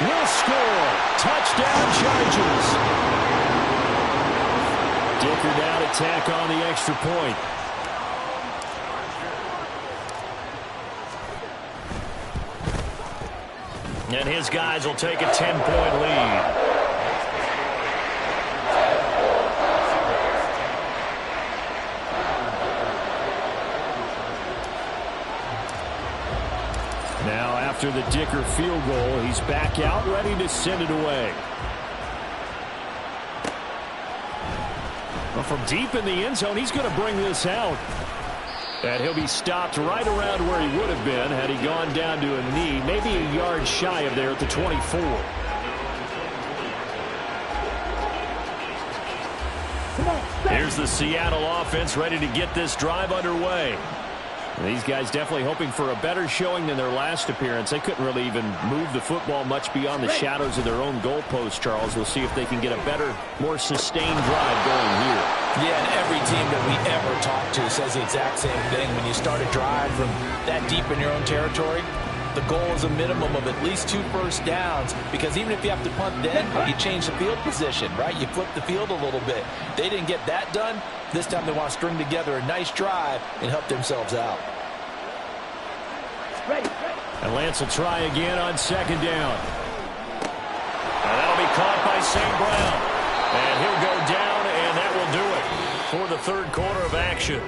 will score. Touchdown, Chargers. Dicker now to tack on the extra point. And his guys will take a 10-point lead. Now after the Dicker field goal, he's back out ready to send it away. Well, from deep in the end zone, he's going to bring this out. And he'll be stopped right around where he would have been had he gone down to a knee, maybe a yard shy of there at the 24. Here's the Seattle offense ready to get this drive underway. And these guys definitely hoping for a better showing than their last appearance. They couldn't really even move the football much beyond the shadows of their own goalpost, Charles. We'll see if they can get a better, more sustained drive going here. Yeah, and every team that we ever talk to says the exact same thing. When you start a drive from that deep in your own territory, the goal is a minimum of at least 2 first downs, because even if you have to punt then, you change the field position, right? You flip the field a little bit. They didn't get that done. This time they want to string together a nice drive and help themselves out. And Lance will try again on 2nd down. And that'll be caught by St. Brown. And he'll go down, and that will do it for the third quarter of action.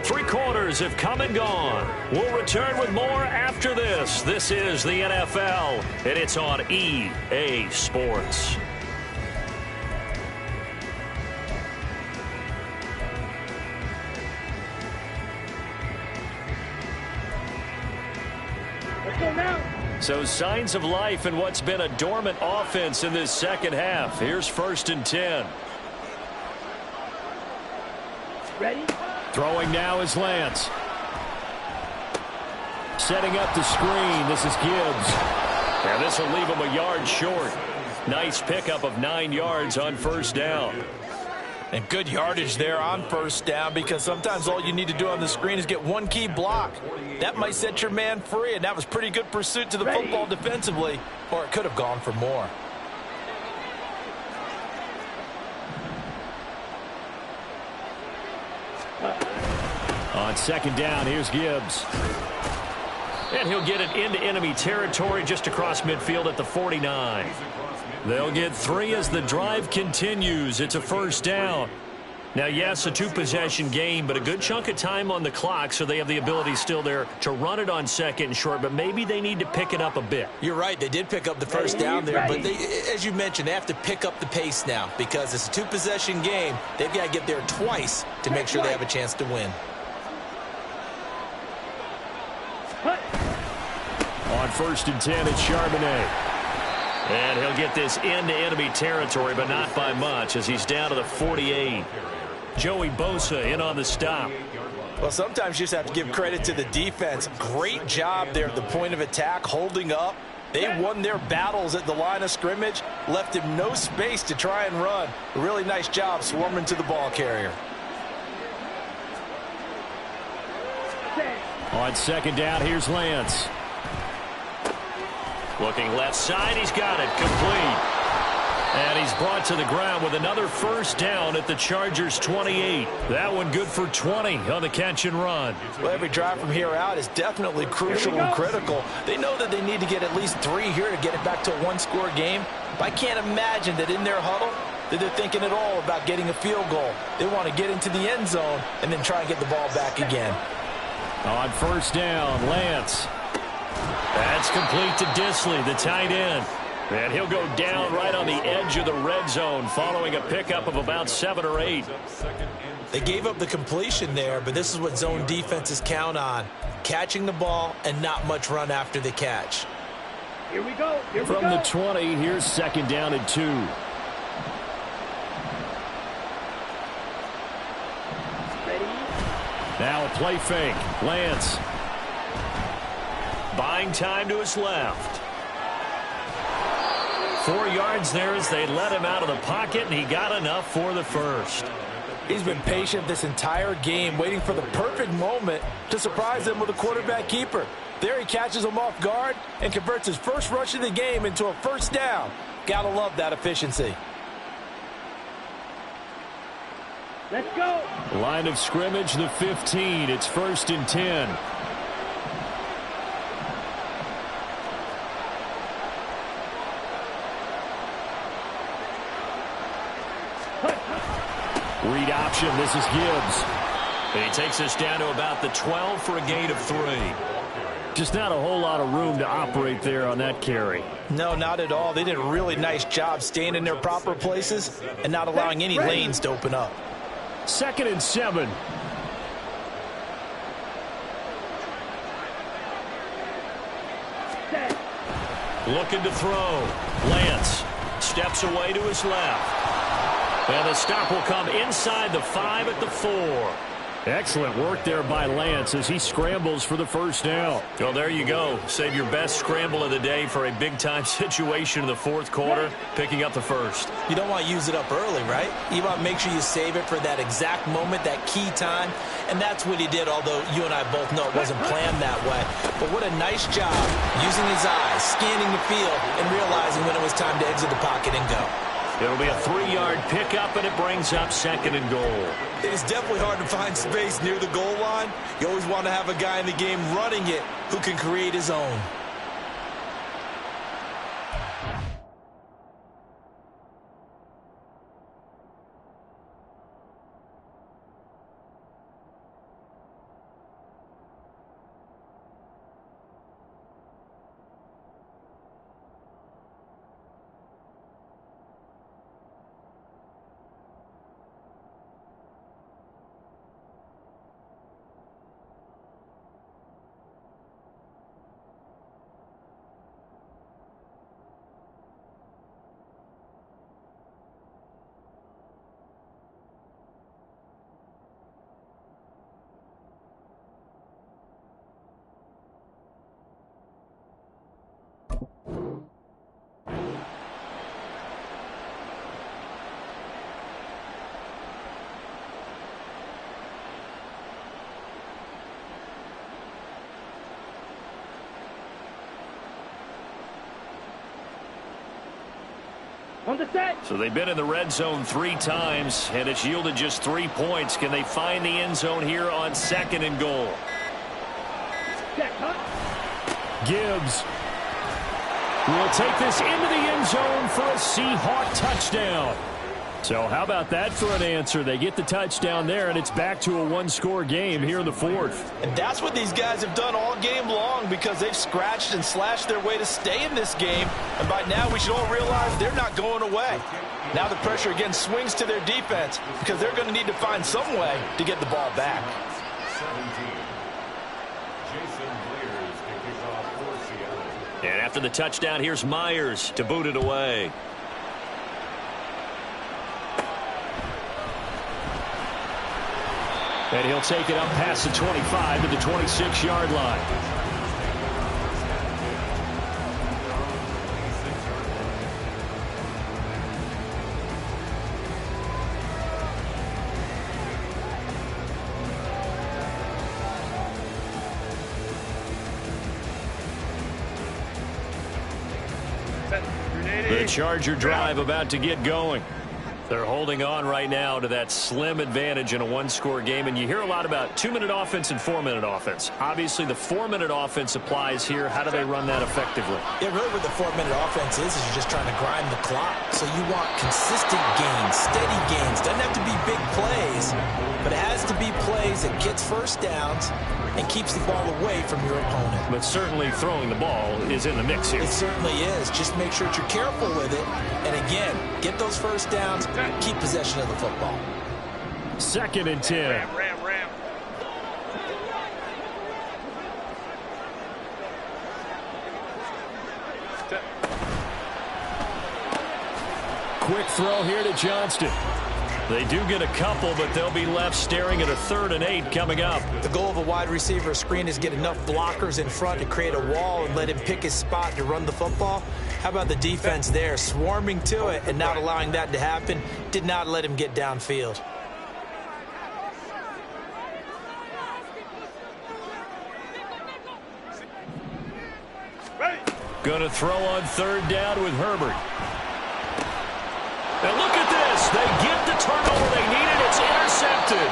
3 quarters have come and gone. We'll return with more after this. This is the NFL, and it's on EA Sports. So signs of life in what's been a dormant offense in this second half. Here's 1st and 10. Ready? Throwing now is Lance. Setting up the screen. This is Gibbs. And this will leave him a yard short. Nice pickup of 9 yards on 1st down. And good yardage there on 1st down, because sometimes all you need to do on the screen is get one key block. That might set your man free, and that was pretty good pursuit to the football defensively, or it could have gone for more. On 2nd down, here's Gibbs. And he'll get it into enemy territory just across midfield at the 49. They'll get 3 as the drive continues. It's a 1st down. Now, yes, a 2-possession game, but a good chunk of time on the clock, so they have the ability still there to run it on 2nd and short, but maybe they need to pick it up a bit. You're right. They did pick up the 1st down there, but they, as you mentioned, they have to pick up the pace now because it's a 2-possession game. They've got to get there twice to make sure they have a chance to win. On 1st and 10, it's Charbonnet. And he'll get this into enemy territory, but not by much, as he's down to the 48. Joey Bosa in on the stop. Well, sometimes you just have to give credit to the defense. Great job there at the point of attack, holding up. They won their battles at the line of scrimmage, left him no space to try and run. A really nice job swarming to the ball carrier. On 2nd down, here's Lance. Looking left side, he's got it, complete. And he's brought to the ground with another 1st down at the Chargers' 28. That one good for 20 on the catch and run. Well, every drive from here out is definitely crucial and critical. They know that they need to get at least 3 here to get it back to a 1-score game. But I can't imagine that in their huddle that they're thinking at all about getting a field goal. They want to get into the end zone and then try and get the ball back again. On 1st down, Lance. That's complete to Disley, the tight end. And he'll go down right on the edge of the red zone following a pickup of about 7 or 8. They gave up the completion there, but this is what zone defenses count on. Catching the ball and not much run after the catch. Here we go. From the 20, here's 2nd down and 2. Ready? Now a play fake. Lance. Buying time to his left. 4 yards there as they let him out of the pocket, and he got enough for the 1st. He's been patient this entire game, waiting for the perfect moment to surprise them with a quarterback keeper. There he catches him off guard and converts his first rush of the game into a 1st down. Gotta love that efficiency. Let's go. Line of scrimmage, the 15. It's 1st and 10. Read option. This is Gibbs. And he takes us down to about the 12 for a gain of 3. Just not a whole lot of room to operate there on that carry. No, not at all. They did a really nice job staying in their proper places and not allowing any lanes to open up. 2nd and 7. Looking to throw. Lance steps away to his left. And the stop will come inside the 5 at the 4. Excellent work there by Lance as he scrambles for the 1st down. Well, there you go. Save your best scramble of the day for a big-time situation in the 4th quarter, picking up the 1st. You don't want to use it up early, right? You want to make sure you save it for that exact moment, that key time. And that's what he did, although you and I both know it wasn't planned that way. But what a nice job using his eyes, scanning the field, and realizing when it was time to exit the pocket and go. It'll be a 3-yard pickup, and it brings up 2nd and goal. It is definitely hard to find space near the goal line. You always want to have a guy in the game running it who can create his own. On the set. So they've been in the red zone 3 times, and it's yielded just 3 points. Can they find the end zone here on 2nd and goal? Check, huh? Gibbs will take this into the end zone for a Seahawk touchdown. So how about that for an answer? They get the touchdown there, and it's back to a 1-score game here in the 4th. And that's what these guys have done all game long, because they've scratched and slashed their way to stay in this game. And by now we should all realize they're not going away. Now the pressure again swings to their defense, because they're going to need to find some way to get the ball back. 17. Jason Blair's to kick off for Seattle. And after the touchdown, here's Myers to boot it away. And he'll take it up past the 25 to the 26-yard line. The Charger drive about to get going. They're holding on right now to that slim advantage in a 1-score game. And you hear a lot about 2-minute offense and 4-minute offense. Obviously, the 4-minute offense applies here. How do they run that effectively? Yeah, really what the 4-minute offense is you're just trying to grind the clock. So you want consistent gains, steady gains. Doesn't have to be big plays, but it has to be plays that gets first downs and keeps the ball away from your opponent. But certainly throwing the ball is in the mix here. It certainly is. Just make sure that you're careful with it. And again, get those first downs, keep possession of the football. 2nd and 10. Ram. Quick throw here to Johnston. They do get a couple, but they'll be left staring at a 3rd and 8 coming up. The goal of a wide receiver screen is get enough blockers in front to create a wall and let him pick his spot to run the football. How about the defense there, swarming to it and not allowing that to happen? Did not let him get downfield. Going to throw on 3rd down with Herbert. And look at this. They get the turnover they needed. It's intercepted.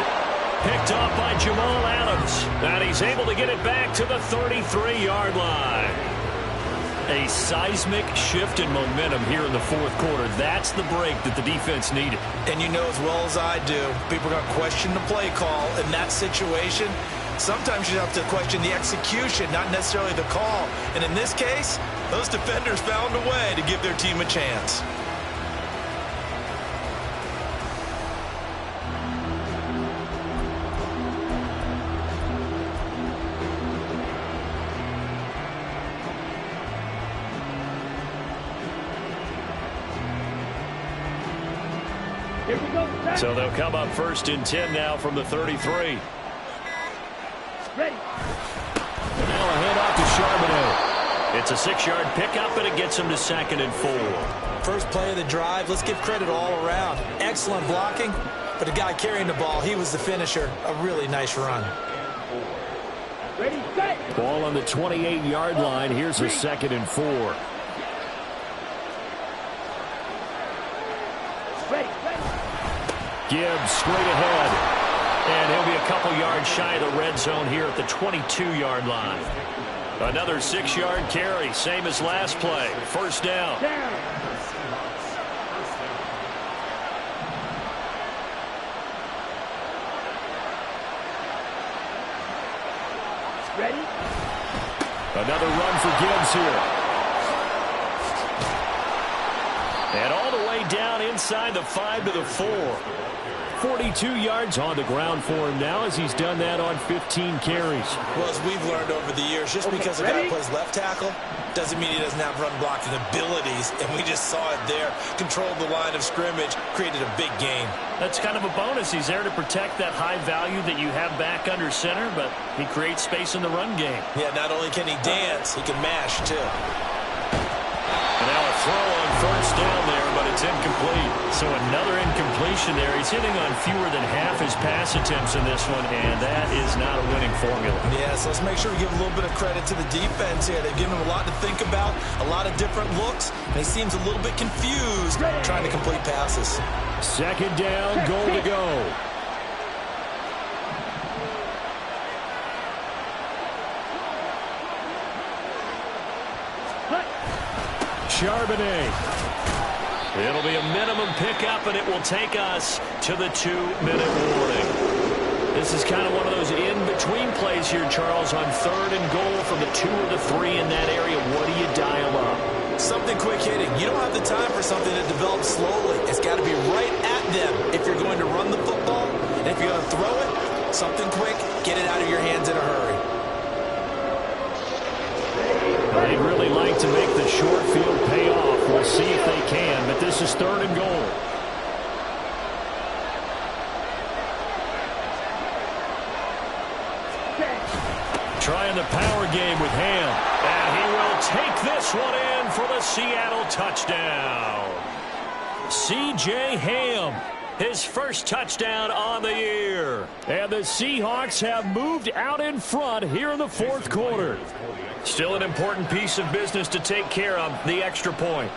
Picked off by Jamal Adams. And he's able to get it back to the 33-yard line. A seismic shift in momentum here in the 4th quarter. That's the break that the defense needed. And you know as well as I do, people are going to question the play call in that situation. Sometimes you have to question the execution, not necessarily the call. And in this case, those defenders found a way to give their team a chance. Here we go. So they'll come up 1st and 10 now from the 33. Ready. Now a handoff to Charbonnet. It's a 6-yard pickup, and it gets him to 2nd and 4. First play of the drive, let's give credit all around. Excellent blocking, but the guy carrying the ball, he was the finisher. A really nice run. Ready, set. Ball on the 28-yard line. Here's a 2nd and 4. Ready. Gibbs straight ahead. And he'll be a couple yards shy of the red zone here at the 22-yard line. Another 6-yard carry, same as last play. 1st down. Ready. Another run for Gibbs here. And all the way down inside the 5 to the 4. 42 yards on the ground for him now as he's done that on 15 carries. Well, as we've learned over the years, just because a guy plays left tackle doesn't mean he doesn't have run blocking abilities, and we just saw it there. Controlled the line of scrimmage, created a big gain. That's kind of a bonus. He's there to protect that high value that you have back under center, but he creates space in the run game. Yeah, not only can he dance, he can mash too. throw on first down there, but it's incomplete. So another incompletion there. He's hitting on fewer than half his pass attempts in this one, and that is not a winning formula. Yeah, so let's make sure we give a little bit of credit to the defense here. They've given him a lot to think about, a lot of different looks, and he seems a little bit confused trying to complete passes. Second down, goal to go. Charbonnet. It'll be a minimum pickup, and it will take us to the 2-minute warning. This is kind of one of those in-between plays here, Charles, on third and goal from the 2 or the 3 in that area. What do you dial up? Something quick hitting. You don't have the time for something that develops slowly. It's got to be right at them if you're going to run the football. And if you're going to throw it, something quick, get it out of your hands in a hurry. They'd really like to make the short field pay off. We'll see if they can, but this is third and goal. Trying the power game with Ham. And he will take this one in for the Seattle touchdown. C.J. Ham, his first touchdown on the year. And the Seahawks have moved out in front here in the fourth quarter. Still an important piece of business to take care of, the extra point.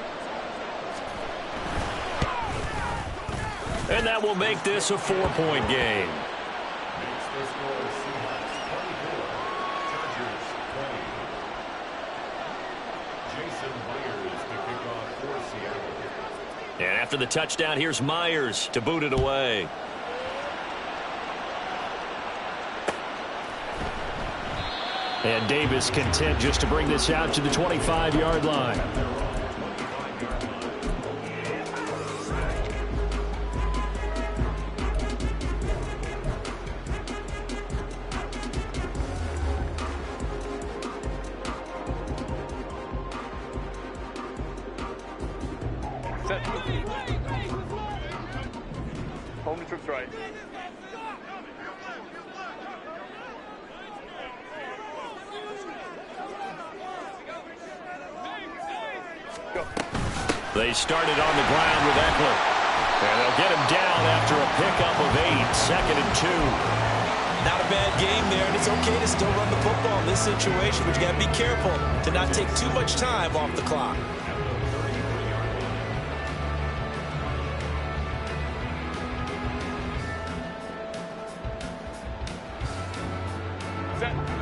And that will make this a 4-point game. And after the touchdown, here's Myers to boot it away. And Davis content just to bring this out to the 25-yard line. Home to trips right. They started on the ground with Eckler. And they'll get him down after a pickup of 8, 2nd and 2. Not a bad game there, and it's okay to still run the football in this situation, but you got to be careful to not take too much time off the clock.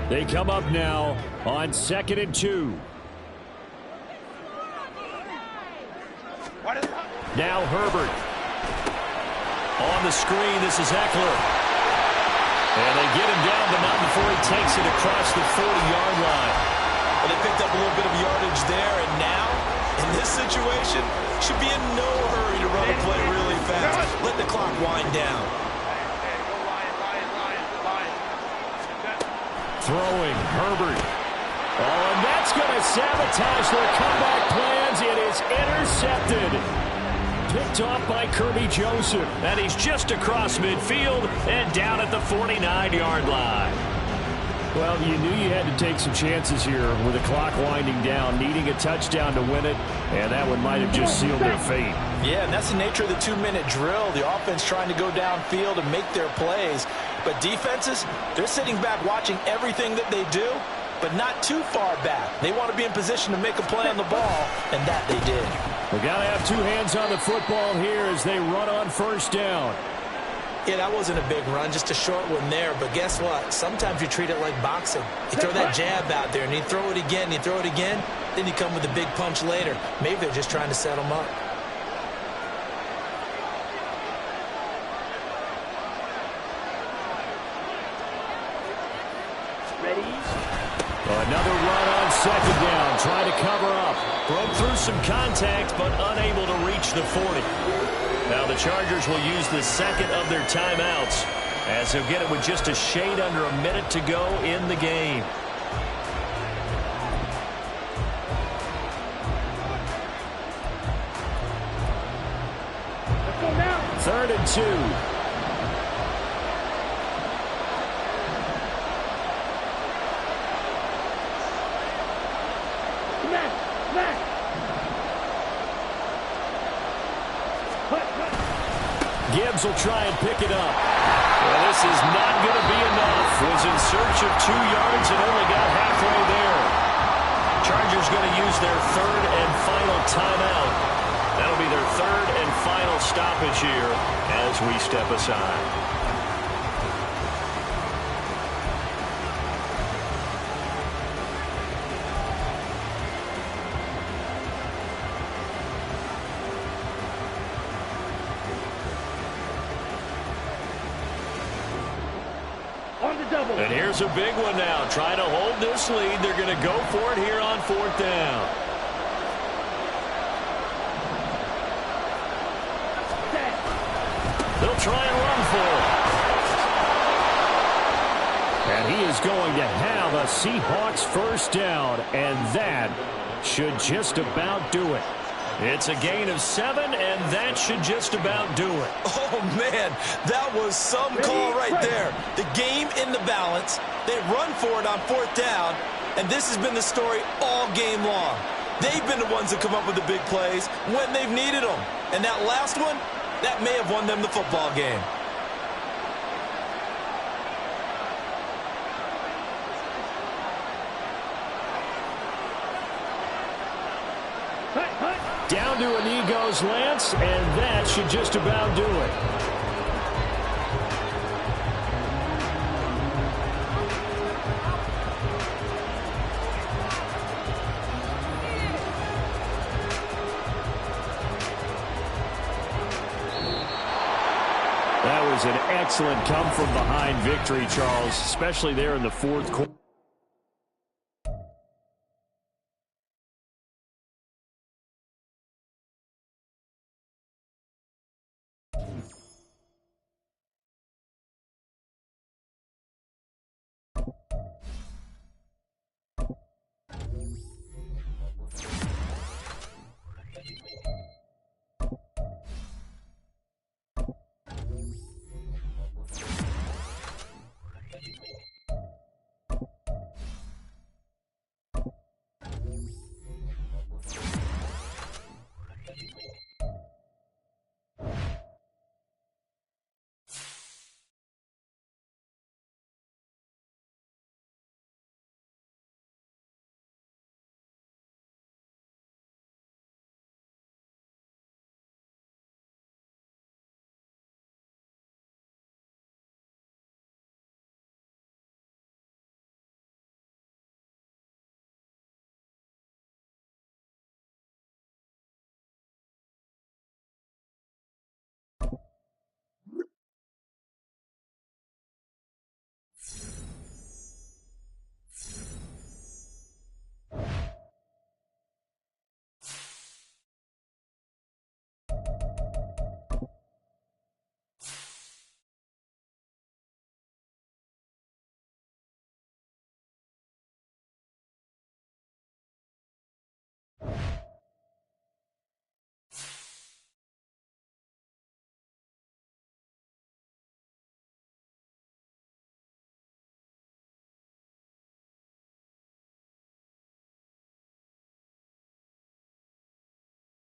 They come up now on 2nd and 2. Now Herbert. On the screen, this is Eckler. And they get him down the mountain before he takes it across the 40-yard line. Well, they picked up a little bit of yardage there, and now, in this situation, should be in no hurry to run a play really fast. Let the clock wind down. Throwing, Herbert. Oh, and that's going to sabotage their comeback plans. It is intercepted. Picked off by Kirby Joseph. And he's just across midfield and down at the 49-yard line. Well, you knew you had to take some chances here with the clock winding down, needing a touchdown to win it, and that one might have just sealed their fate. Yeah, and that's the nature of the 2-minute drill. The offense trying to go downfield and make their plays. But defenses, they're sitting back watching everything that they do, but not too far back. They want to be in position to make a play on the ball, and that they did. We got to have 2 hands on the football here as they run on first down. Yeah, that wasn't a big run, just a short one there. But guess what? Sometimes you treat it like boxing. You throw that jab out there, and you throw it again, and you throw it again, then you come with a big punch later. Maybe they're just trying to set them up. Another run on second down, trying to cover up. Broke through some contact, but unable to reach the 40. Now the Chargers will use the second of their timeouts, as they'll get it with just a shade under a minute to go in the game. Let's go now. 3rd and 2. Gibbs will try and pick it up. Well, this is not going to be enough. Was in search of 2 yards and only got halfway there. Chargers going to use their third and final timeout. That'll be their third and final stoppage here as we step aside. And here's a big one now. Trying to hold this lead. They're going to go for it here on 4th down. They'll try and run for it. And he is going to have a Seahawks first down. And that should just about do it. It's a gain of 7, and that should just about do it. Oh, man, that was some call right there. The game in the balance. They run for it on 4th down, and this has been the story all game long. They've been the ones that come up with the big plays when they've needed them. And that last one, that may have won them the football game. Down to a knee goes Lance, and that should just about do it. That was an excellent come-from-behind victory, Charles, especially there in the 4th quarter.